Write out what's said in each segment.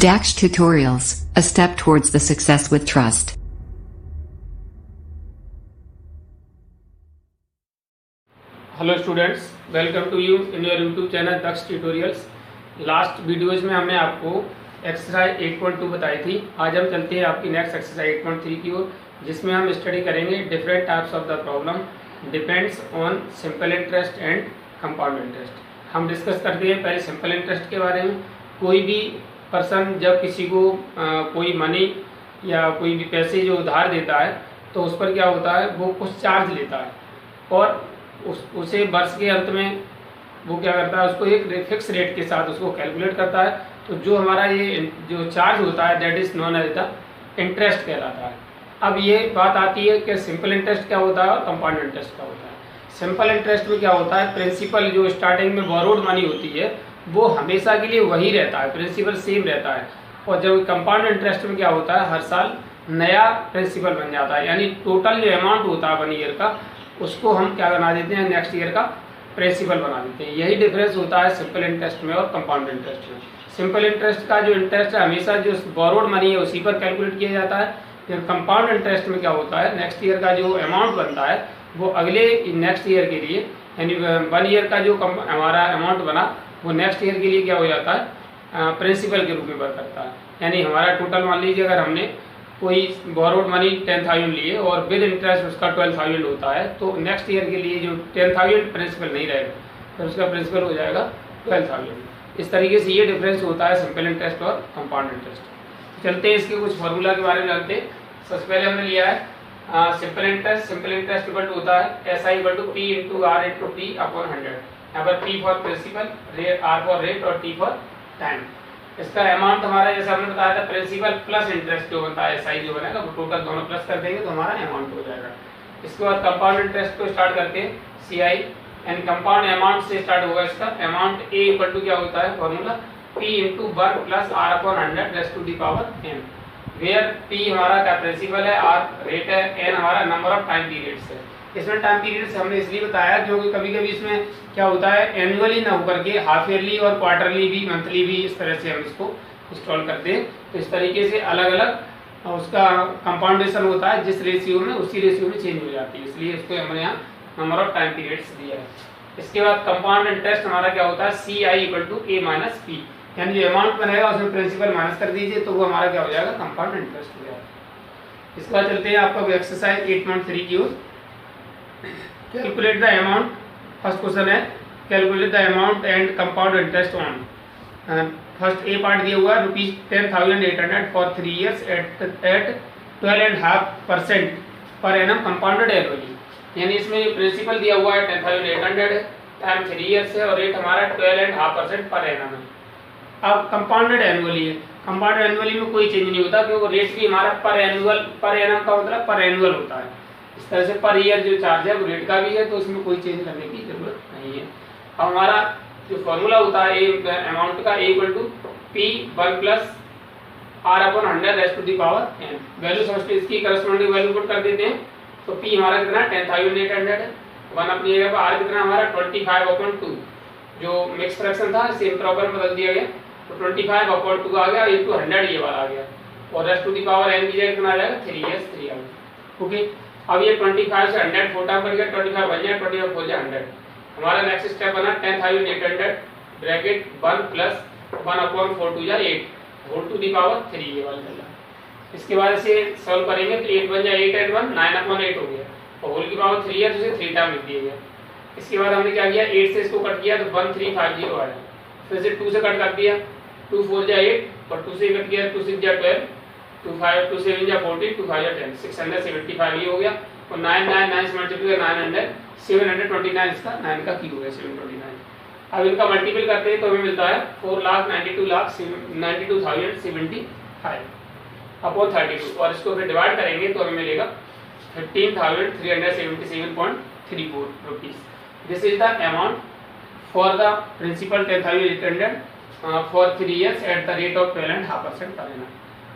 Dax Tutorials, a step towards the success with trust. Hello students, welcome to you in your YouTube channel Daksh tutorials. Last videos में हमने आपको exercise 8.2 बताई थी। आज हम चलते हैं आपकी नेक्स्ट एक्सरसाइज 8.3 की ओर, जिसमें हम स्टडी करेंगे different types of the problem depends on simple interest and compound interest. हम डिस्कस करते हैं पहले सिंपल इंटरेस्ट के बारे में। कोई भी पर्सन जब किसी को कोई मनी या कोई भी पैसे जो उधार देता है तो उस पर क्या होता है, वो कुछ चार्ज लेता है और उसे वर्ष के अंत में वो क्या करता है, उसको एक फिक्स रेट के साथ उसको कैलकुलेट करता है। तो जो हमारा ये जो चार्ज होता है that is known as the interest कहलाता है। अब ये बात आती है कि सिंपल इंटरेस्ट क्या होता है और कंपाउंड इंटरेस्ट क्या होता है। सिंपल इंटरेस्ट में क्या होता है, प्रिंसिपल जो स्टार्टिंग में बोरोड मनी होती है वो हमेशा के लिए वही रहता है, प्रिंसिपल सेम रहता है। और जब कंपाउंड इंटरेस्ट में क्या होता है, हर साल नया प्रिंसिपल बन जाता है, यानी टोटल जो अमाउंट होता है 1 ईयर का उसको हम क्या बना देते हैं, नेक्स्ट ईयर का प्रिंसिपल बना देते हैं। यही डिफरेंस होता है सिंपल इंटरेस्ट में और कंपाउंड इंटरेस्ट में। सिंपल इंटरेस्ट का जो इंटरेस्ट है हमेशा जो बोरोड मनी है उसी पर कैलकुलेट किया जाता है। फिर कंपाउंड इंटरेस्ट में क्या होता है, नेक्स्ट ईयर का जो अमाउंट बनता है वो अगले नेक्स्ट ईयर के लिए, यानी 1 ईयर का जो हमारा अमाउंट बना वो नेक्स्ट ईयर के लिए क्या हो जाता है, प्रिंसिपल के रूप में वर्क करता है। यानी हमारा टोटल मान लीजिए अगर हमने कोई बोरोड मनी 10,000 लिए और विद इंटरेस्ट उसका 12,000 होता है, तो नेक्स्ट ईयर के लिए जो 10,000 प्रिंसिपल नहीं रहेगा, फिर उसका प्रिंसिपल हो जाएगा 12,000। इस तरीके से ये डिफरेंस होता है सिंपल इंटरेस्ट और कंपाउंड इंटरेस्ट। चलते हैं इसके कुछ फार्मूला के बारे में जानते हैं। सबसे पहले हमने लिया है simple interest. Simple interest equal to होता है SI equal to P into R into T upon 100। यहाँ पर P for principal, R for rate और T फॉर टाइम। इसका अमाउंट हमारा जैसे हमने बताया था प्रिंसिपल प्लस इंटरेस्ट जो बनता है SI जो बनेगा वो टोटल दोनों प्लस कर देंगे तो हमारा अमाउंट हो जाएगा। इसके बाद कंपाउंड इंटरेस्ट को स्टार्ट करते हैं CI एंड कंपाउंड अमाउंट से स्टार्ट होगा। इसका अमाउंट A इक्वल टू क्या होता है, formula P into 1 plus R upon 100 raise to the power n, where P हमारा क्या प्रिंसिपल है, R रेट है, n हमारा नंबर ऑफ टाइम पीरियड्स है। इसमें टाइम पीरियड्स हमने इसलिए बताया क्योंकि कभी कभी इसमें क्या होता है, एनुअली ना होकर के हाफ ईयरली और क्वार्टरली भी, मंथली भी, इस तरह से हम इसको इंस्टॉल करते हैं। तो इस तरीके से अलग अलग उसका कंपाउंडेशन होता है, जिस रेशियो में उसी रेशियो में चेंज हो जाती है, इसलिए इसको हमने यहाँ नंबर ऑफ टाइम पीरियड्स दिया है। इसके बाद कंपाउंड इंटरेस्ट हमारा क्या होता है, CI equal to A minus P, यानी जो अमाउंट बनेगा उसमें प्रिंसिपल माइनस कर दीजिए तो वो हमारा क्या हो जाएगा, कंपाउंड इंटरेस्ट हो जाएगा। इसके बाद चलते हैं आपका एक्सरसाइज 8.3 की ओर। Calculate the amount, first question है calculate the amount and compound interest on. First A part दिया हुआ है ₹10,800 for 3 years eight 12.5% per annum compounded annually. यानी इसमें प्रिंसिपल दिया हुआ है 10,800 टाइम 3 years है और रेट हमारा 12.5% पर एनम है। अब कंपाउंडेड एनुअली है, कंपाउंड एनुअली में कोई चेंज नहीं होता क्योंकि रेट भी हमारा पर एनुअल, पर एनम का मतलब पर एनुअल होता है। इस तरह से पर ईयर जो चार्ज है वो रेट का भी है, तो उसमें कोई चेंज करने की जरूरत नहीं है। अब हमारा जो फॉर्मूला होता है अमाउंट का, A equal to P 1 plus R upon 100 raise to the power n। Value समझते इसकी करस्पॉन्डिंग वैल्यू पुट कर देते हैं। तो P हमारा कितना 10,800 है, 1 अपनी जगह पर, R कितना हमारा 25/2, जो मिक्स फ्रैक्शन था इसे इम्प्रॉपर में बदल दिया गया तो 25/2 आ गया, इंटू 100 ये वाला आ गया, और raise to the power n की जगह कितना आ जाएगा 3 years 3 आ गया। ओके, अब ये 25 से 100 4 टाइम कर गया, 25 बन जाए, 25 हो जाए 100। हमारा नेक्स्ट स्टेप बना 10,800 ब्रैकेट 1 प्लस 1 अपॉन 4 टू जा 8 होल टू दी पावर 3 ये वाला चला। इसके बाद इसे सॉल्व करेंगे तो 8 बन जाए, 8 एंड 1 9 अपॉन 8 हो गया और होल की पावर 3 है तो इसे 3 टाइम लिख दिया गया। इसके बाद हमने क्या किया, 8 से इसको कट किया तो 1350 आया, फिर से 2 से कट कर दिया, 2 4 जा 8 और 2 से कट किया 2 6 जा 12, 2 5 2 7 जा 14, 2 5 जा 10, 675 ये हो गया। और 9 से मल्टीप्लाई 900, 729 इसका 9 का क्यूब है 729। अब इनका मल्टीपल करते हैं तो हमें मिलता है 4,92,75 अपॉन 32 और इसको फिर डिवाइड करेंगे तो हमें मिलेगा 15,377.34 rupees. This is the amount for the principal 10,800 for 3 years at the rate of 12.5% per annum.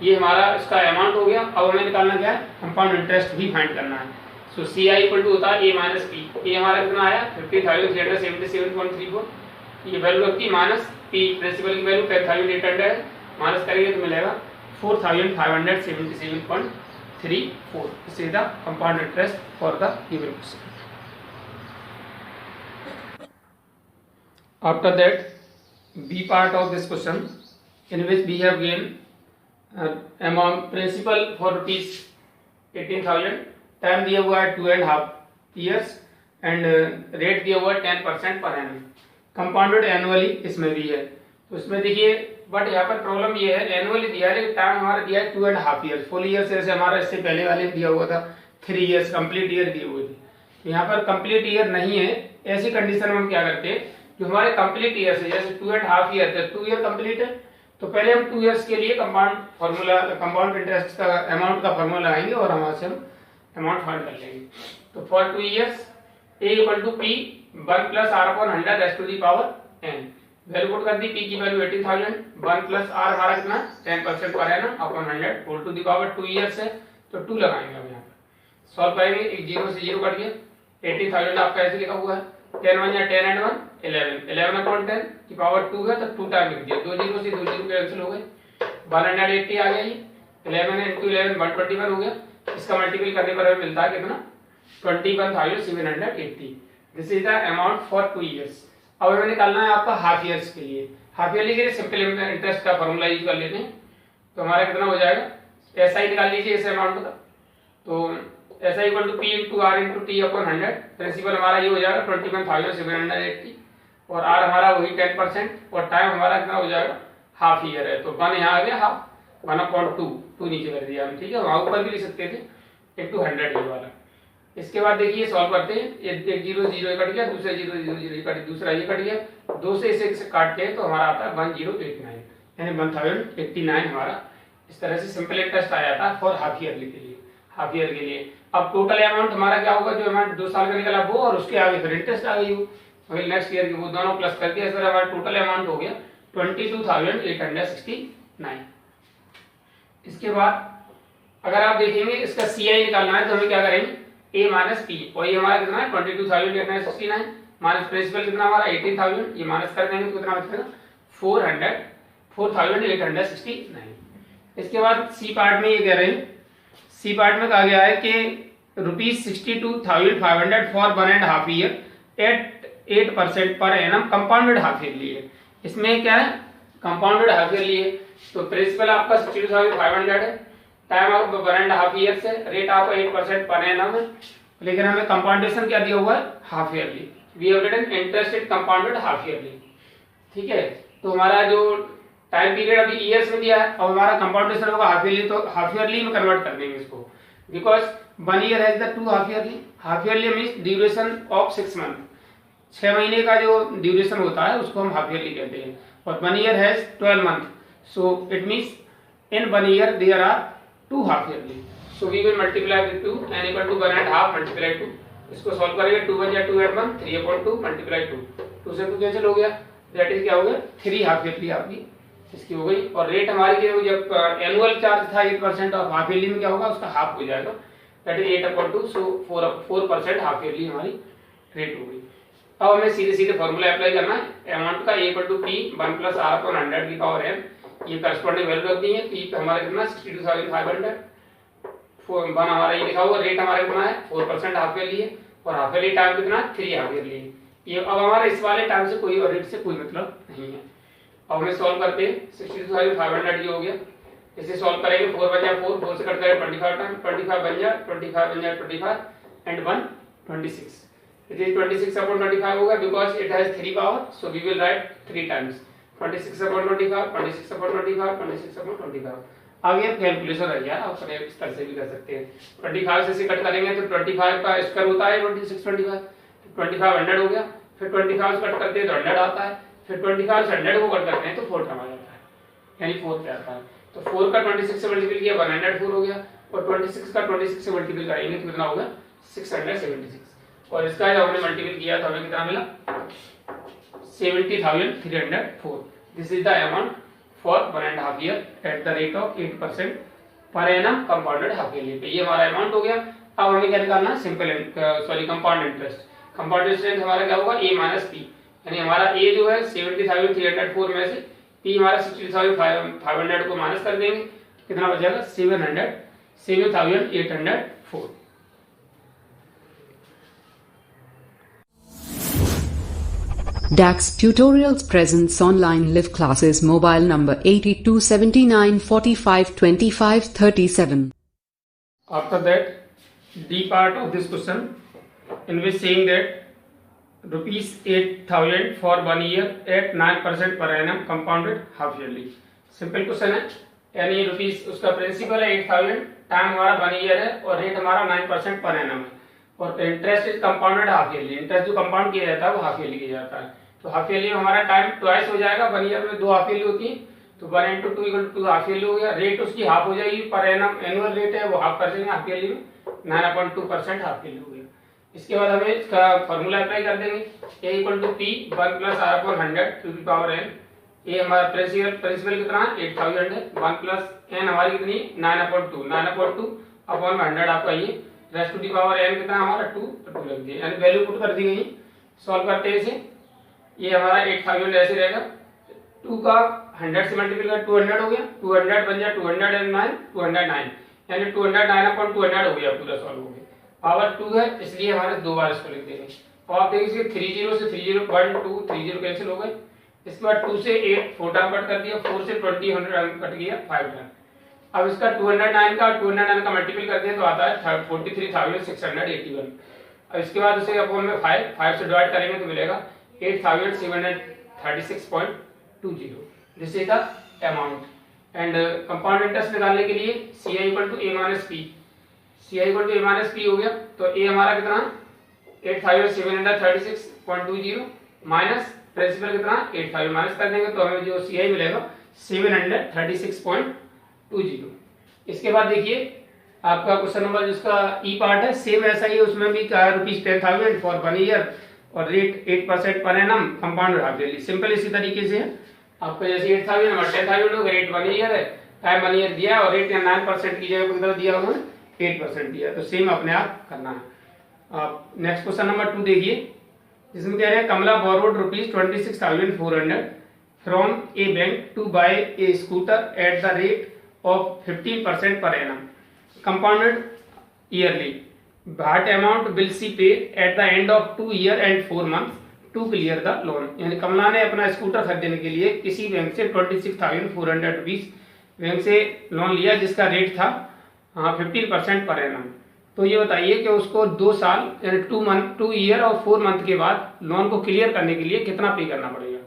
ये हमारा इसका अमाउंट हो गया। अब हमें निकालना क्या है, कंपाउंड इंटरेस्ट भी फाइंड करना है। सो CI इक्वल टू होता है A माइनस P। ये हमारा कितना आया 50,377.34, ये वैल्यू रखती माइनस P, प्रिंसिपल की वैल्यू 10,800 है माइनस करेंगे तो मिलेगा 4577.34. This is the compound interest for the given question. After that, B part of this question, in which we have gained amount principal for rupees 18,000, time दिया हुआ है 2.5 years and rate दिया हुआ है 10% पर एनम, कंपाउंडेड एनुअली इसमें भी है। तो इसमें देखिए बट यहाँ पर प्रॉब्लम ये है, एनुअली दिया है लेकिन टाइम हमारा दिया है 2.5 years, फुल ईयर से हमारा इससे पहले वाले दिया हुआ था 3 years कंप्लीट ईयर दिए हुए थे। तो यहाँ पर कंप्लीट ईयर नहीं है, ऐसी कंडीशन में हम क्या करते हैं, जो हमारे कंप्लीट ईयर से जैसे 2.5 year थे, 2 year कंप्लीट है तो पहले हम 2 years के लिए कंपाउंड इंटरेस्ट का अमाउंट का फॉर्मूला आएंगे और वहां से हम अमाउंट फाइंड कर लेंगे। तो for 2 years A equal to P 1 plus R upon 100 raise to the power n, value put कर दी, P की वैल्यू 18,000, 1 प्लस R हमारा कितना 10% पर है ना upon 100 whole to the power 2 years है तो 2 लगाएंगे हम यहाँ पर, सॉल्व करेंगे, एक 0 से 0 कट गया, 18,000 आपका ऐसे लिखा हुआ है, 10 1 या 10 and 1 11, 11 अपॉन 10 की पावर 2 है तो 2 टाइम लिख दिया, 2 0 से 2 0 कैंसिल हो गए, 180 आ गया, ये 11 into 11 121 हो गया, इसका मल्टीपल करने पर हमें मिलता है कितना 21,780। This is the amount for 2 years। अब हमें निकालना है आपका हाफ ईयर्स के लिए, हाफ ईयरली के लिए सिंपल इंटरेस्ट का फॉर्मूला यूज कर लेते हैं, तो हमारा कितना हो जाएगा, ऐसा ही निकाल लीजिए इस अमाउंट का, तो ऐसा equal to P into R into T upon 100, principal हमारा ये हो जाएगा 21,780 और R हमारा वही 10% और टाइम हमारा कितना हो जाएगा हाफ ईयर है, तो 1 यहाँ आ गया हाफ, 1/2 नीचे कर दिया हम, ठीक है, वहां ऊपर भी लिख सकते थे इंटू 100 ये वाला। इसके बाद देखिए सॉल्व करते हैं, एक 0 0 कट गया, दूसरा 0 0 0 कट, दूसरा ये कट गया, 2 से इसे काटते हैं तो हमारा आता है 1089 यानी 1089 हमारा इस तरह से सिंपल इंटरेस्ट आ जाता है फॉर हाफ ईयरली के लिए, हाफ ईयर के लिए। अब टोटल अमाउंट हमारा क्या होगा, जो अमाउंट 2 साल का निकला वो और उसके आगे फिर इंटरेस्ट आ गई वो, फिर नेक्स्ट ईयर की वो दोनों प्लस कर दिया, इस तरह हमारा टोटल अमाउंट हो गया 22,869। इसके बाद अगर आप देखेंगे इसका CI निकालना है तो हमें क्या करेंगे, A माइनस P, और ये हमारा कितना है 22,869 माइनस प्रिंसिपल कितना हमारा 18,000, ये माइनस कर देंगे तो कितना बचेगा 4,869। इसके बाद C पार्ट में ये कह रहे हैं, C पार्ट में कहा गया है कि ₹62,500 फॉर 1.5 year एट 8% पर एनम कंपाउंडेड हाफ ईयरली है। इसमें क्या है, कंपाउंडेड हाफ ईयरली है, तो प्रिंसिपल आपका 62,500 है, टाइम आपका 1.5 years है, रेट आपका 8% पर एनम है, लेकिन हमें कंपाउंडेशन क्या दिया हुआ है half yearly, we have written interested compounded half yearly, ठीक है। तो हमारा जो टाइम पीरियड अभी ईयर्स में दिया है, अब हमारा कंपाउंडेशन होगा हाफ ईयरली, तो हाफ ईयरली में कन्वर्ट कर देंगे इसको, because 1 year has the 2 half yearly, half yearly means duration of 6 month, 6 महीने का जो ड्यूरेशन होता है उसको हम हाफ ईयरली कहते हैं, और 1 year has 12 month, so it means in 1 year there are 2 half yearly, so we will multiply with 2 n equal to 1.5 multiply 2, इसको सॉल्व करेंगे, 2 1 या 2 8 1 3/2 मल्टीप्लाई 2, 2 से 2 कैंसिल हो गया, दैट इज क्या हो गया 3 हाफ ईयरली आपकी इसकी हो गई। और रेट हमारी जो जब एनुअल चार्ज था 8% ऑफ हाफ ईयरली में क्या होगा उसका हाफ हो जाएगा, that is 8/2, so 4% half yearly हमारी रेट हो गई। अब हमें सीधे सीधे फॉर्मूला अप्लाई करना है, अमाउंट का A equal to P 1 plus R upon 100 की पावर m, ये करस्पॉन्डिंग वैल्यू रख दी है, P पे हमारा कितना 62,500, 1 हमारा ये लिखा हुआ, रेट हमारा कितना है 4% हाफ ईयरली है, और हाफ ईयरली टाइम कितना 3 हाफ ईयरली है। ये अब हमारा इस वाले टाइम से कोई और रेट से कोई मतलब नहीं है। अब हमें सॉल्व करते हैं, 62,500 ये हो गया, इसे सॉल्व करेंगे, 4 बन जाए 4, 4 से कट करें 25 टाइम, 25 बन जाए 25 एंड 1 26, it is 26/25 होगा because it has 3 power, so we will write 3 times 26/25 26/25 26/25। आगे कैलकुलेशन है यार, आप इस तरह से भी कर सकते हैं, 25 से कट करेंगे तो 25 का स्क्वायर होता है 26 25, 25 100 हो गया, फिर 25 कट करते हैं तो 100 आता है, फिर 25 से 100 को कट करते हैं तो 4 टर्म आ जाता है, यानी 4 पे आता है, तो 4 का 26 से मल्टीपल किया 104 हो गया, और 26 का 26 से मल्टीपल करेंगे तो कितना होगा 676, और इसका जब हमने मल्टीपल किया तो हमें कितना मिला 70,304। This is the amount for 1.5 year eight the rate of 8% पर एनम कंपाउंडेड हाफ ईयरली पे, ये हमारा अमाउंट हो गया। अब हमें क्या निकालना है, simple compound interest, compound interest हमारा क्या होगा A माइनस P, यानी हमारा A जो है 70,304 में से पी हमारा 60,500 को माइनस कर देंगे, कितना बचेगा 7,804। DAX Tutorials presents online live classes. Mobile number 8279452537. After that, D part of this question, in which saying that rupees 8,000 for 1 year at 9% per annum compounded half yearly. Simple question है, यानी rupees उसका principal है 8,000, time हमारा 1 year है और rate हमारा 9% per annum है, और interest is compounded half yearly. Interest जो कंपाउंड किया जाता है वो हाफ ईयरली किया जाता है। तो हाफ ईयरली में हमारा टाइम ट्वाइस हो जाएगा, 1 ईयर में 2 हाफ ईयरली होती है, तो 1 × 2 = 2 हाफ ईयरली हो गया। रेट उसकी हाफ हो जाएगी, पर एनम एनुअल रेट है वो हाफ कर देंगे हाफ ईयरली में, 9.2% हाफ ईयरली हो गया। इसके बाद हमें इसका फॉर्मूला अप्लाई कर देंगे, a = p 1 + r/100 to the power n। ये हमारा प्रिंसिपल कितना है 8,000 है, 1 + n हमारी कितनी 9/2 अपॉन 100 आपका ये, raise to the power n कितना हमारा 2 लग दिया, यानी वैल्यू पुट कर दी गई। सॉल्व करते हैं इसे, ये हमारा 8,000 ऐसे रहेगा, 2 का 100 से मल्टीप्लाई कर 200 हो गया, 200 बन जाए 209, 209 यानी 209/200 हो गया, पूरा सॉल्व हो गया। पावर 2 है इसलिए हमारे 2 बार इसको लिख देंगे। और आप देखिए 30 से 30 1 2 30 कैंसिल हो गए। इसके बाद 2 से 8 4 टर्म कट कर दिया, 4 से 20 100 कट गया 5 टर्म। अब इसका 209 का मल्टीपल कर दिया तो आता है 43,681। अब इसके बाद उसे अपॉन में 5 से डिवाइड करेंगे तो मिलेगा 8,736.20। This is the amount. And compound interest निकालने के लिए CI = A - P, CI = A - P हो गया, तो A हमारा कितना 8,736.20 माइनस प्रिंसिपल कितना 8,000 माइनस कर देंगे तो हमें जो CI मिलेगा 736.20। इसके बाद देखिए आपका क्वेश्चन नंबर जिसका E पार्ट है, सेम ऐसा ही, उसमें भी कहा ₹10,000 फॉर 1 ईयर और rate 8% per annum compound half yearly. Simple इसी तरीके से है आपका, जैसे 8,000 और 10,000 होगा, रेट 1 ईयर है, टाइम 1 ईयर दिया और रेट 9% की जगह कितना दिया उन्होंने 8% दिया, तो सेम अपने आप करना है। आप नेक्स्ट क्वेश्चन नंबर 2 देखिए, जिसमें कह रहे हैं Kamala borrowed ₹26,400 from a bank to buy a scooter at the rate of 15% पर annum compounded yearly. What amount will she pay at the end of 2 year and 4 months to clear the loan. यानी कमला ने अपना scooter खरीदने के लिए किसी bank से 26,400 rupees bank से लोन लिया, जिसका रेट था 15% पर एनम। तो ये बताइए कि उसको 2 साल यानी 2 ईयर और 4 मंथ के बाद लोन को क्लियर करने के लिए कितना पे करना पड़ेगा।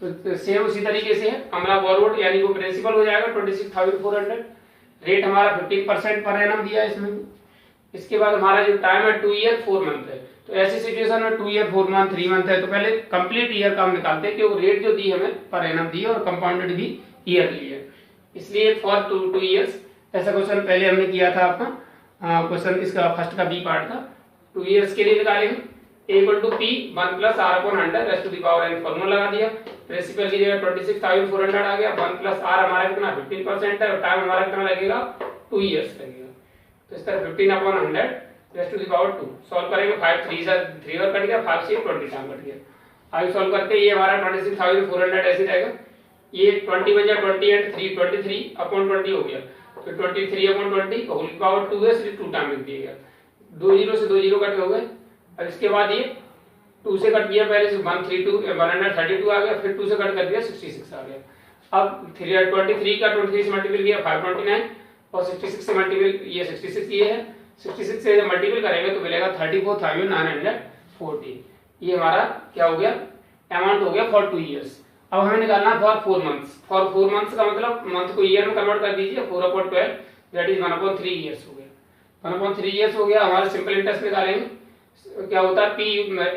तो सेम उसी तरीके से है, कमला बोरोड यानी वो प्रिंसिपल हो जाएगा 26,400, रेट हमारा 15% पर एनम दिया है इसमें। इसके बाद हमारा जो टाइम है 2 ईयर 4 मंथ है, तो ऐसी सिचुएशन में 2 ईयर 4 मंथ 3 मंथ है, तो पहले कंप्लीट ईयर का हम निकालते हैं, क्योंकि रेट जो दी हमें पर एनम दी है और कंपाउंडेड भी ईयरली है, इसलिए फॉर 2 ईयर्स। ऐसा क्वेश्चन पहले हमने किया था आपका क्वेश्चन, इसका फर्स्ट का बी पार्ट था। 2 ईयर्स के लिए निकालेंगे, A = P 1 + r/100 raise to the power n, formula लगा दिया। प्रिंसिपल की जगह 26,400 आ गया, 1 + r हमारा कितना 15% है और टाइम हमारा कितना लगेगा 2 ईयर्स लगेगा, तो इस तरह 15/100 raise to the power 2। Solve करेंगे 5 3 से 3 और कट गया, 5 से 20 टाइम कट गया। आगे सॉल्व करते हैं, ये हमारा 26,400 ऐसे रहेगा, ये 20 बन जाए 20 एंड 3 23/20 हो गया, तो 23/20 होल पावर 2 है, इसलिए 2 टाइम लिख दिया गया। 2 0 से 2 0 कट हो गए। अब इसके बाद ये 2 से कट किया, पहले से 132 आ गया, फिर 2 से कट कर दिया 66 आ गया। अब 23 का 23 से मल्टीपल किया 529 और 66 से मल्टीपल ये 66 ये है, 66 से मल्टीपल करेंगे तो मिलेगा 34,940। ये हमारा क्या हो गया अमाउंट हो गया फॉर 2 ईयर्स। अब हमें निकालना फॉर 4 मंथ्स। फॉर 4 मंथ्स का मतलब मंथ को ईयर में कन्वर्ट कर दीजिए, 4/12 दैट इज 1/3 ईयर्स हो गया, 1/3 ईयर्स हो गया। हमारा सिंपल इंटरेस्ट निकालेंगे, क्या होता है P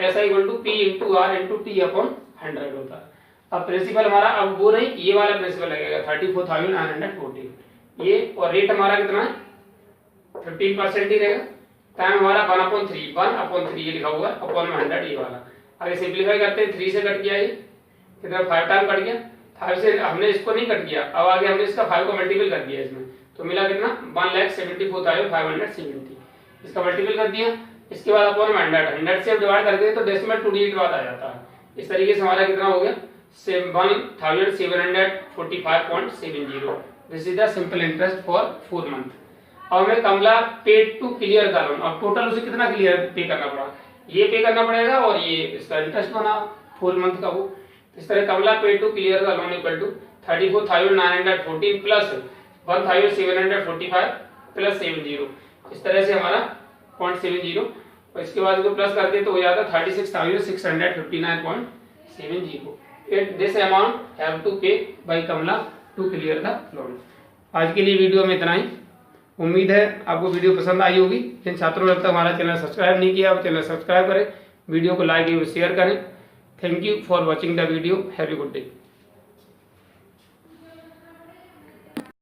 SI = P × R × T/100 होता है। अब प्रिंसिपल हमारा अब वो नहीं, ये वाला प्रिंसिपल लगेगा 34,940 ये, और रेट हमारा कितना है 15% ही रहेगा। टाइम हमारा 1/3 ये लिखा हुआ है अपॉन 100 ये वाला। आगे सिंप्लीफाई करते हैं, 3 से कट गया, ये कितना 5 टाइम कट गया, 5 से हमने इसको नहीं कट किया, अब आगे हमने इसका 5 को मल्टीपल कर दिया इसमें, तो मिला कितना 1,74,570, इसका मल्टीपल कर दिया। इसके बाद अपॉन 100 से डिवाइड करके तो डेसिमल 2 डिजिट बाद आ जाता है। इस तरीके से हमारा कितना हो गया 1745.70. This is the simple interest for 4 month. अब हमें Kamala paid to clear the loan. अब टोटल उसे कितना क्लियर पे करना पड़ा, ये पे करना पड़ेगा और ये इसका इंटरेस्ट बना 4 मंथ का वो. इस तरह Kamala paid to clear the loan equal to 34,914 plus 1,745 plus 70. इस तरह से हमारा 0.70 और इसके बाद इसको प्लस करते तो हो जाता 36,659.70. This amount have to pay by Kamala to clear the loan. आज के लिए वीडियो में इतना ही. उम्मीद है आपको वीडियो पसंद आई होगी. जिन छात्रों ने अब तक हमारा चैनल सब्सक्राइब नहीं किया, वो चैनल सब्सक्राइब करें, वीडियो को लाइक एवं शेयर करें. Thank you for watching the video. Have a good day.